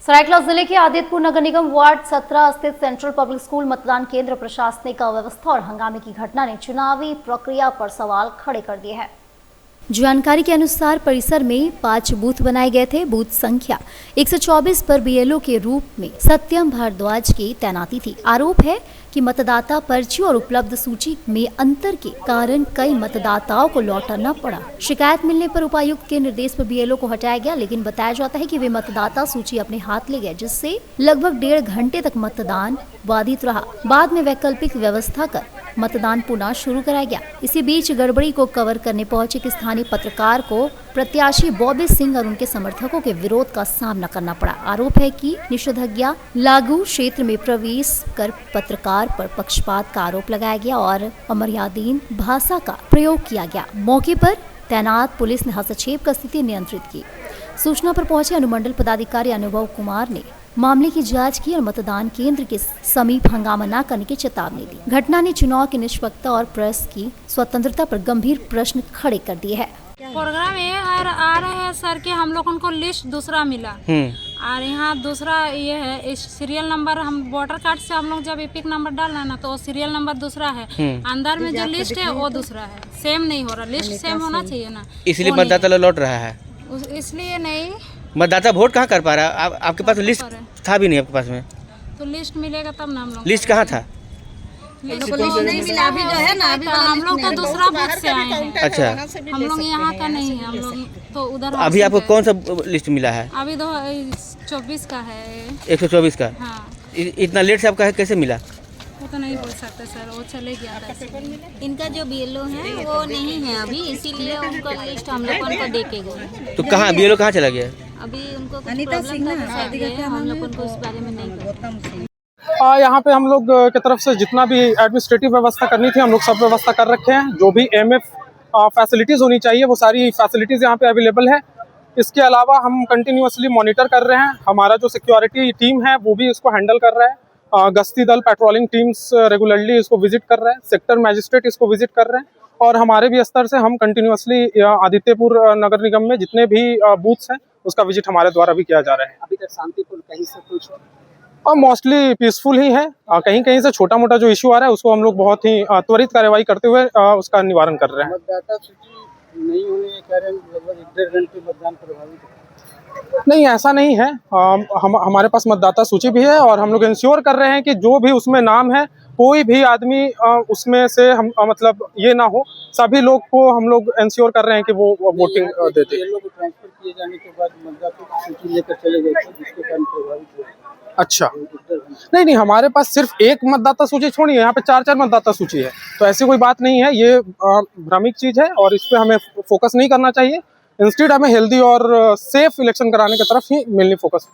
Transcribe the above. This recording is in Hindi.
सरायकेला जिले के आदित्यपुर नगर निगम वार्ड 17 स्थित सेंट्रल पब्लिक स्कूल मतदान केंद्र प्रशासनिक अव्यवस्था और हंगामे की घटना ने चुनावी प्रक्रिया पर सवाल खड़े कर दिए हैं। जानकारी के अनुसार परिसर में 5 बूथ बनाए गए थे। बूथ संख्या 124 पर बीएलओ के रूप में सत्यम भारद्वाज की तैनाती थी। आरोप है कि मतदाता पर्ची और उपलब्ध सूची में अंतर के कारण कई मतदाताओं को लौटाना पड़ा। शिकायत मिलने पर उपायुक्त के निर्देश पर बीएलओ को हटाया गया, लेकिन बताया जाता है कि वे मतदाता सूची अपने हाथ ले गए, जिससे लगभग 1.5 घंटे तक मतदान बाधित रहा। बाद में वैकल्पिक व्यवस्था कर मतदान पुनः शुरू कराया गया। इसी बीच गड़बड़ी को कवर करने पहुंचे एक स्थानीय पत्रकार को प्रत्याशी बॉबी सिंह और उनके समर्थकों के विरोध का सामना करना पड़ा। आरोप है कि निषेधाज्ञा लागू क्षेत्र में प्रवेश कर पत्रकार पर पक्षपात का आरोप लगाया गया और अमर्यादीन भाषा का प्रयोग किया गया। मौके पर तैनात पुलिस ने हस्तक्षेप कर स्थिति नियंत्रित की। सूचना पर पहुंचे अनुमंडल पदाधिकारी अनुभव कुमार ने मामले की जांच की और मतदान केंद्र के समीप हंगामा न करने की चेतावनी दी। घटना ने चुनाव की निष्पक्षता और प्रेस की स्वतंत्रता पर गंभीर प्रश्न खड़े कर दिए हैं। प्रोग्राम ये आ रहे हैं सर के हम लोगों को लिस्ट दूसरा मिला और यहाँ दूसरा ये है इस सीरियल नंबर। हम वोटर कार्ड से हम लोग जब एपिक नंबर डालना ना तो सीरियल नंबर दूसरा है, अंदर में जो लिस्ट है वो दूसरा है, सेम नहीं हो रहा। लिस्ट सेम होना चाहिए ना, इसलिए मतदाता लौट रहा है। इसलिए नहीं मतदाता वोट कहाँ कर पा रहा है? आपके पास लिस्ट था भी नहीं आपके पास में, तो लिस्ट मिलेगा तब ना। हम लोग लिस्ट कहाँ था? लिस्ट नहीं मिला अभी जो है ना, अभी तो हम लोग तो दूसरा बूथ से आए हैं। अच्छा, हम लोग यहाँ का नहीं है, हम लोग तो उधर। अभी आपको कौन सा लिस्ट मिला है? अभी 24 का है। 124 का? हाँ। इतना लेट से आपका कैसे मिला? वो तो नहीं बोल सकते सर, वो चले गया था। इनका जो बीएलओ है वो नहीं है अभी, इसीलिए उनका लिस्ट हम लोगों को दे के गए। तो कहाँ बीएलओ कहाँ चला गया? अभी उनको कुछ प्रॉब्लम था, शायद गए, हम लोगों को इस बारे में नहीं पता। यहाँ पे हम लोग की तरफ से जितना भी एडमिनिस्ट्रेटिव व्यवस्था करनी थी हम लोग सब व्यवस्था कर रखे हैं। जो भी एमएफ फैसिलिटीज़ होनी चाहिए वो सारी फैसिलिटीज़ यहाँ पे अवेलेबल है। इसके अलावा हम कंटिन्यूअसली मॉनिटर कर रहे हैं। हमारा जो सिक्योरिटी टीम है वो भी इसको हैंडल कर रहा है। गश्ती दल पेट्रोलिंग टीम्स रेगुलरली इसको विजिट कर रहे हैं। सेक्टर मैजिस्ट्रेट इसको विजिट कर रहे हैं और हमारे भी स्तर से हम कंटिन्यूअसली आदित्यपुर नगर निगम में जितने भी बूथ्स हैं उसका विजिट हमारे द्वारा भी किया जा रहा है। अभी तक शांतिपूर्ण कहीं से कुछ और मोस्टली पीसफुल ही है। कहीं कहीं से छोटा मोटा जो इशू आ रहा है उसको हम लोग बहुत ही त्वरित कार्रवाई करते हुए उसका निवारण कर रहे हैं। मतदाता सूची नहीं होने के कारण लगभग 1.5 घंटे मतदान प्रभावित है। नहीं, ऐसा नहीं है। हमारे पास मतदाता सूची भी है और हम लोग इंश्योर कर रहे हैं कि जो भी उसमें नाम है कोई भी आदमी उसमें से हम मतलब ये ना हो। सभी लोग को हम लोग इंश्योर कर रहे हैं कि वो वोटिंग देते हैं। लोग ट्रांसफर किए जाने के बाद मतदाता सूची लेकर चले गए थे जिसके कारण प्रभावित हुए। अच्छा, नहीं, हमारे पास सिर्फ एक मतदाता सूची छोड़िए, यहाँ पे 4 मतदाता सूची है, तो ऐसी कोई बात नहीं है। ये भ्रामक चीज है और इस पे हमें फोकस नहीं करना चाहिए। इंस्टेड हमें हेल्दी और सेफ इलेक्शन कराने की तरफ ही मेनली फोकस